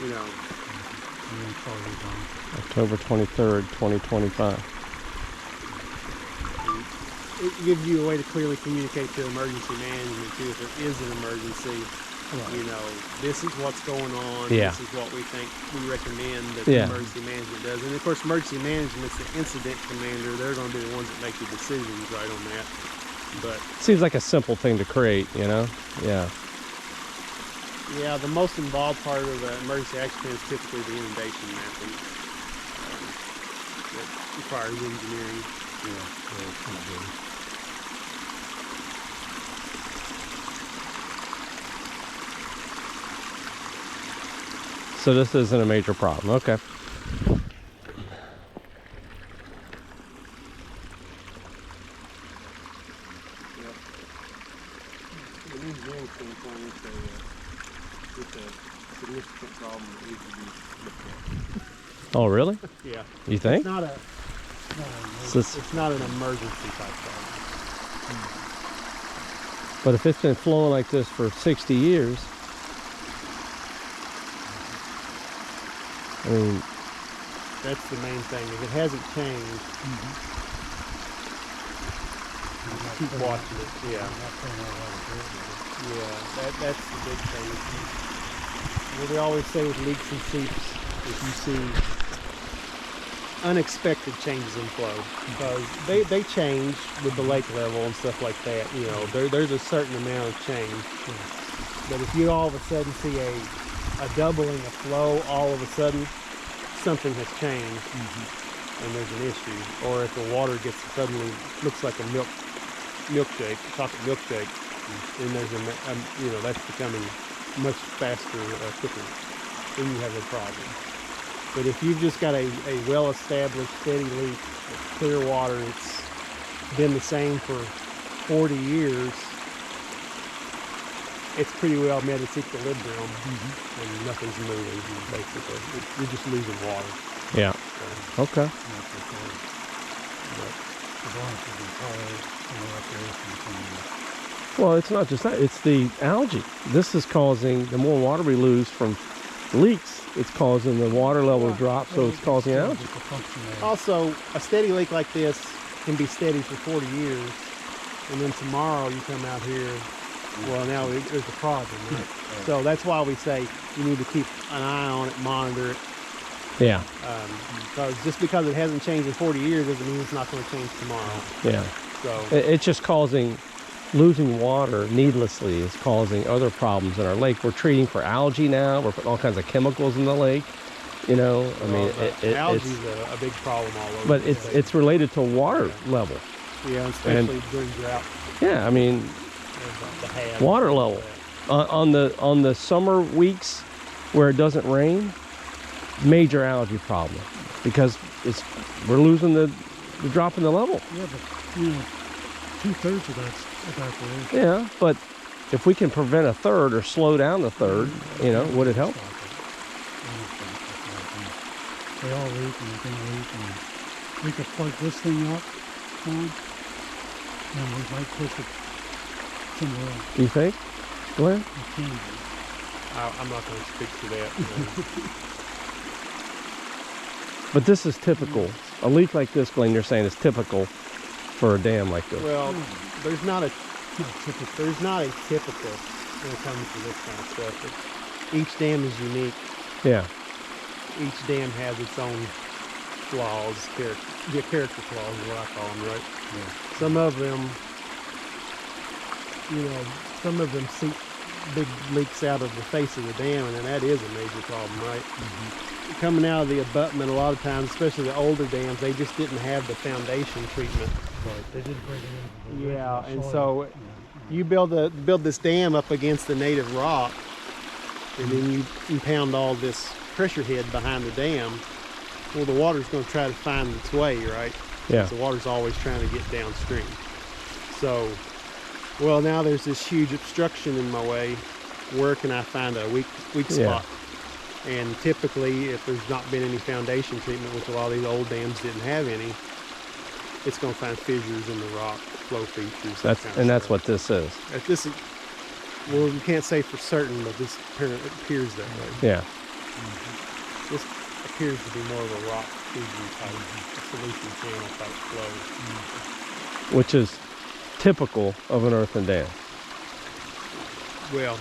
you know. October 23rd, 2025. It gives you a way to clearly communicate to emergency management too if there is an emergency. Right. You know, this is what's going on. Yeah. This is what we think we recommend that Yeah. emergency management does. And of course, emergency management's the incident commander. They're going to be the ones that make the decisions right on that. But seems like a simple thing to create, you know? Yeah. Yeah, the most involved part of the emergency action plan is typically the inundation mapping. That requires engineering. Yeah. So this isn't a major problem. Okay. Significant problem that needs to be looked at. Oh, really? Yeah. You think? It's not an emergency type problem. But if it's been flowing like this for 60 years, I mean, that's the main thing. If it hasn't changed, keep watching it. Yeah. Yeah, that's the big thing. What we always say with leaks and seeps, if you see unexpected changes in flow, because they change with the lake level and stuff like that. You know, there's a certain amount of change. But if you all of a sudden see a doubling of flow, all of a sudden something has changed and there's an issue. Or if the water gets suddenly looks like a milkshake, chocolate milkshake, then there's you know, that's becoming much faster, quicker, then you have a problem. But if you've just got a well-established, steady leak, clear water, it's been the same for 40 years, it's pretty well met its equilibrium, and nothing's moving, basically. You're just losing water. yeah. So, Okay. Well, it's not just that, it's the algae. This is causing, the more water we lose from leaks, it's causing the water level to drop, so it's causing algae. also, a steady leak like this can be steady for 40 years, and then tomorrow you come out here, well, now there's a problem, right? So that's why we say you need to keep an eye on it, monitor it. Yeah. Because just because it hasn't changed in 40 years doesn't mean it's not going to change tomorrow. Yeah. So it's just causing, losing water needlessly is causing other problems in our lake. We're treating for algae now. We're putting all kinds of chemicals in the lake. You know, I mean, algae is a big problem all over. But it's related to water level. Yeah, especially during drought. Yeah, I mean, water level on the summer weeks where it doesn't rain, major algae problem because we're losing the drop in the level. Yeah, but you know, 2/3 of that's evaporation. Yeah, but if we can prevent a third or slow down the third, you know, would it help? They all leak and they can leak, and we could plug this thing up, and we might push it somewhere else. You think, Glenn? I'm not going to speak to that. But this is typical. A leak like this, Glenn, you're saying is typical for a dam like this. Well, there's not a typical when it comes to this kind of stuff. Each dam is unique. Yeah. Each dam has its own flaws, character flaws is what I call them, right? Yeah. Some of them, you know, seep big leaks out of the face of the dam, and then that is a major problem, right? Coming out of the abutment, a lot of times, especially the older dams, they just didn't have the foundation treatment. Right. They didn't bring it in. Yeah, and so you build this dam up against the native rock, and then you impound all this pressure head behind the dam. Well, the water's going to try to find its way, right? Yeah. The water's always trying to get downstream. So, well, now there's this huge obstruction in my way. Where can I find a weak spot? And typically, if there's not been any foundation treatment, which a lot of these old dams didn't have any, it's going to find fissures in the rock, flow features. That's what this is. This is, well, you can't say for certain, but this appears that way. Yeah. This appears to be more of a rock fusion type, a solution channel type flow. Which is typical of an earthen dam. Well,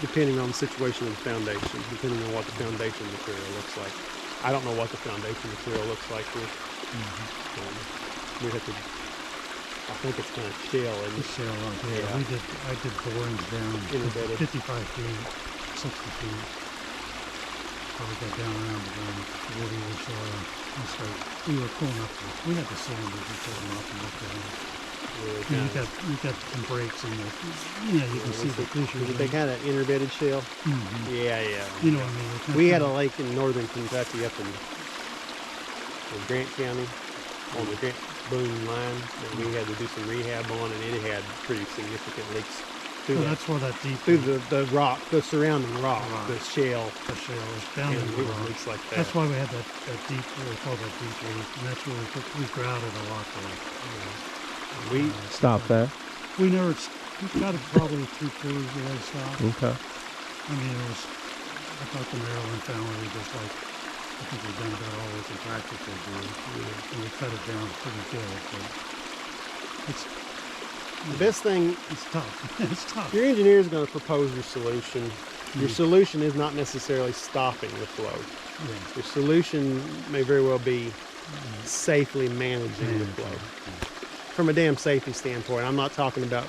depending on the situation of the foundation, depending on what the foundation material looks like. I don't know what the foundation material looks like here. We have to, I think it's kind of shell and The shell up here. Yeah. I did borings down Embedded. 55 feet, 60 feet. Probably got down around the 40 or so. We were pulling up. We had the cylinders. We pulled them up and looked at them. And you got some breaks in there. You can see the fissures. They kind of interbedded shell. Yeah. You know what I mean? We had a lake in northern Kentucky up in Grant County on the Grant Boone line that we had to do some rehab on, and it had pretty significant leaks through that's where that deep through the rock, the surrounding rock, the shell. The shell is down And in it the was rock. leaks like that. That's why we had that deep, what we call that deep leak, and that's where we grouted a lot there. We Stop that. We never, we got it probably 3/4 of the way south. Okay. I mean, it was, I thought the Marilyn family was just like, I think we've done about all we can practically do. And we cut it down pretty good, but it's, the best thing, it's tough. It's tough. your engineer is going to propose your solution. Your solution is not necessarily stopping the flow. Yeah. Your solution may very well be safely managing the flow. From a dam safety standpoint, I'm not talking about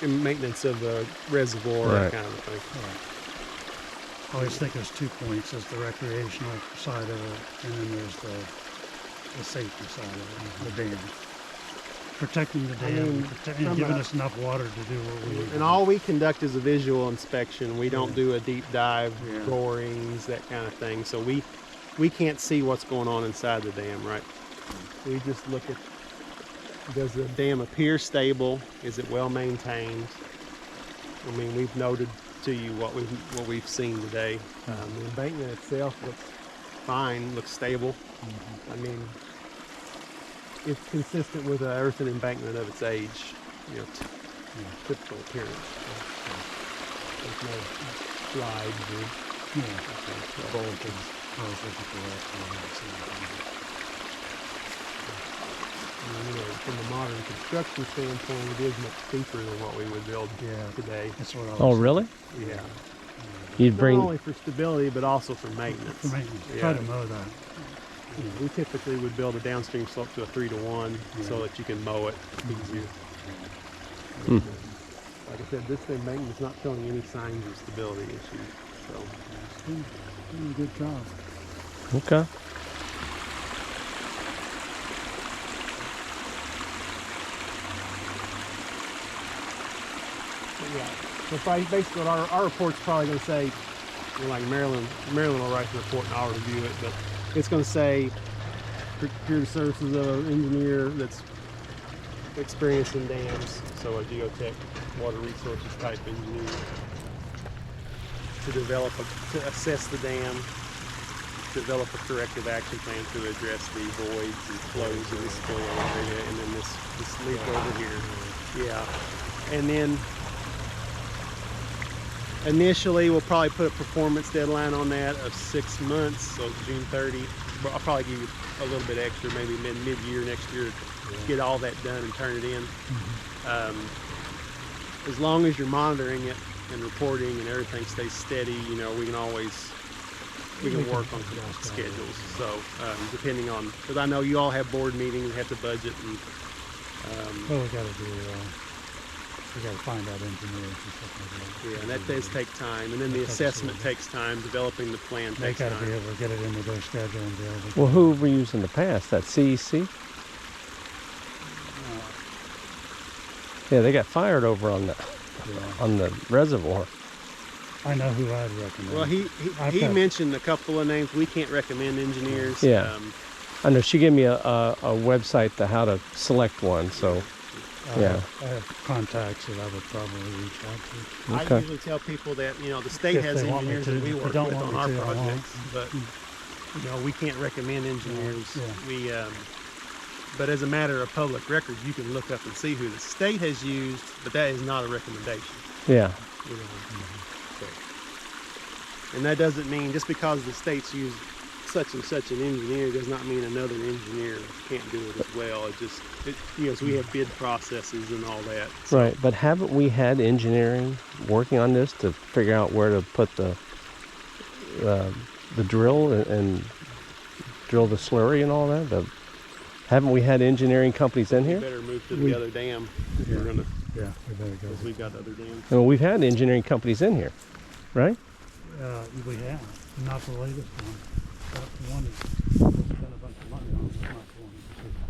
maintenance of the reservoir, that kind of thing. I always think there's 2 points. There's the recreational side of it, and then there's the safety side of it, the dam. Protecting the dam, and giving us enough water to do what we need. And all we conduct is a visual inspection. We don't do a deep dive, borings, that kind of thing. So we can't see what's going on inside the dam, right? We just look at, does the dam appear stable? Is it well maintained? I mean, we've noted to you what we've seen today. The embankment itself looks fine, looks stable. I mean, it's consistent with an earthen embankment of its age, typical appearance. There's no slides or bulletins. From a modern construction standpoint, it is much steeper than what we would build today. That's what I was Oh, really? Yeah. You'd bring. Not only for stability, but also for maintenance. For maintenance. Yeah. Try to mow that. We typically would build a downstream slope to a 3-to-1 so that you can mow it easier. Like I said, this embankment is not showing any signs of stability issues. So Doing a good job. Okay. So basically what our report's probably going to say, like Marilyn will write the report and I'll review it, but it's going to say procure the services of an engineer that's experienced in dams, so a geotech, water resources type engineer, to assess the dam, develop a corrective action plan to address the voids and flows in this spillway area, and then this leak over here. Yeah, and then initially we'll probably put a performance deadline on that of 6 months, so June 30. I'll probably give you a little bit extra, maybe mid-year next year, to get all that done and turn it in. As long as you're monitoring it and reporting and everything stays steady, we can work on schedules. So depending on, because I know you all have board meetings, you have to budget, and Well, we got to do. We got to find out engineers and stuff like that. yeah, and that does take time. And then the assessment takes time. Developing the plan They takes got to time. be able to get it into their schedule and be able to. Well, who have we used in the past? That CEC? Yeah, they got fired over on the reservoir. I know who I'd recommend. Well, he mentioned a couple of names. We can't recommend engineers. Yeah. I know she gave me a website to how to select one. So I have contacts that I would probably reach out to. I usually tell people that the state If has they want me engineers to. that we If they work don't with want on me our to, I won't. projects, but we can't recommend engineers. Yeah. But as a matter of public record, you can look up and see who the state has used, but that is not a recommendation. yeah. So. And that doesn't mean just because the states use such and such an engineer does not mean another engineer can't do it as well. You know, so we have bid processes and all that. So. Right, but haven't we had engineering working on this to figure out where to put the drill and drill the slurry and all that? Haven't we had engineering companies in here? We better move to the other dam if you're gonna. Yeah, we better go. Because we've got other dams. Well, we've had engineering companies in here, right? We have, not the latest one. That's the one that spent a bunch of money on. It's not the one.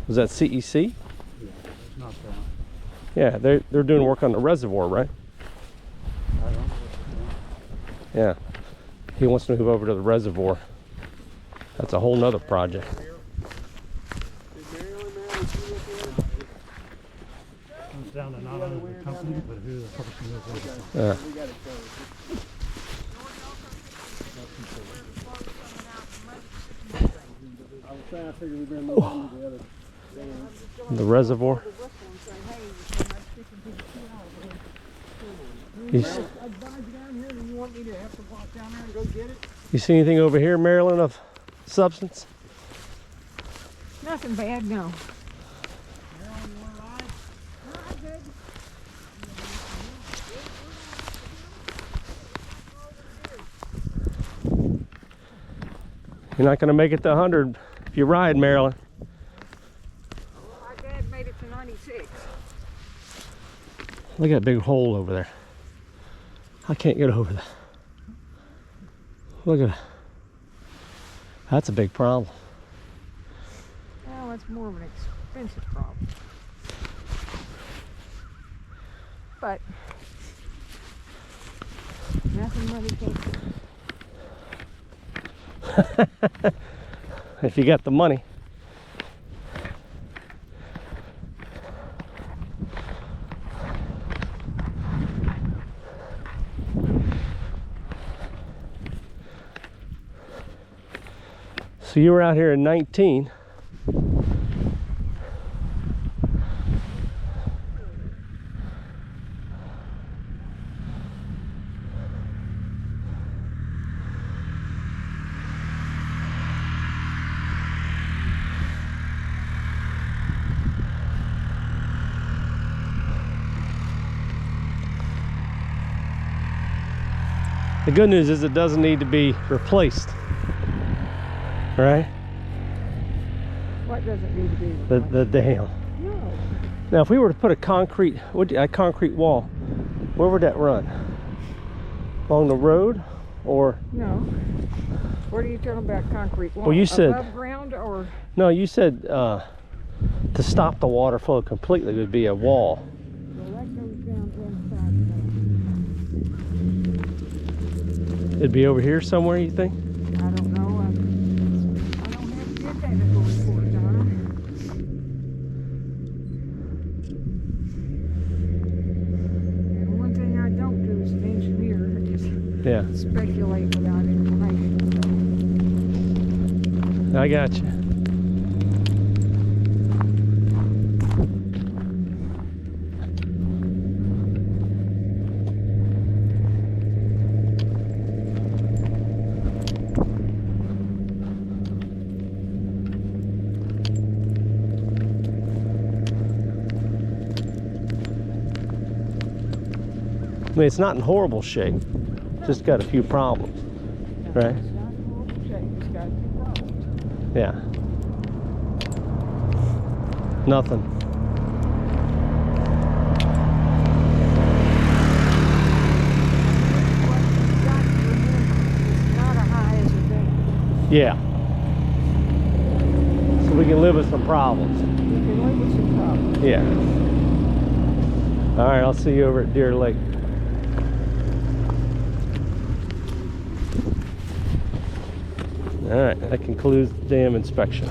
Was that CEC? Yeah, it's not that. Yeah, they're doing work on the reservoir, right? I don't know what they're doing. Yeah. He wants to move over to the reservoir. That's a whole nother project. Comes down to not only the company, but who the person is with it. Yeah. I was trying to figure we better move on to the other dam. The reservoir. You see anything over here, Marilyn, of substance? Nothing bad, no. You're not going to make it to 100 if you ride, Marilyn. My dad made it to 96. Look at that big hole over there. I can't get over that. Look at that. That's a big problem. Well, that's more of an expensive problem. But nothing money can't do. If you got the money. So you were out here in 19. The good news is it doesn't need to be replaced, right? What doesn't need to be replaced? The dam. No. Now, if we were to put a concrete wall, where would that run? Along the road, or? No. What are you talking about, concrete wall? Well, you said above ground or? no. You said to stop the water flow completely would be a wall. Well, that goes down inside. It'd be over here somewhere, you think? I don't know. I don't have to get technical report, Donna. And one thing I don't do as an engineer is Yeah, speculate without information. I got you. I mean, it's not in horrible shape. Just got a few problems, right? It's not in horrible shape. It's got a few problems. Yeah. Nothing. What you've got to remember, it's not a high as a dam. Yeah. So we can live with some problems. You can live with some problems. Yeah. All right, I'll see you over at Deer Lake. All right, that concludes the dam inspection.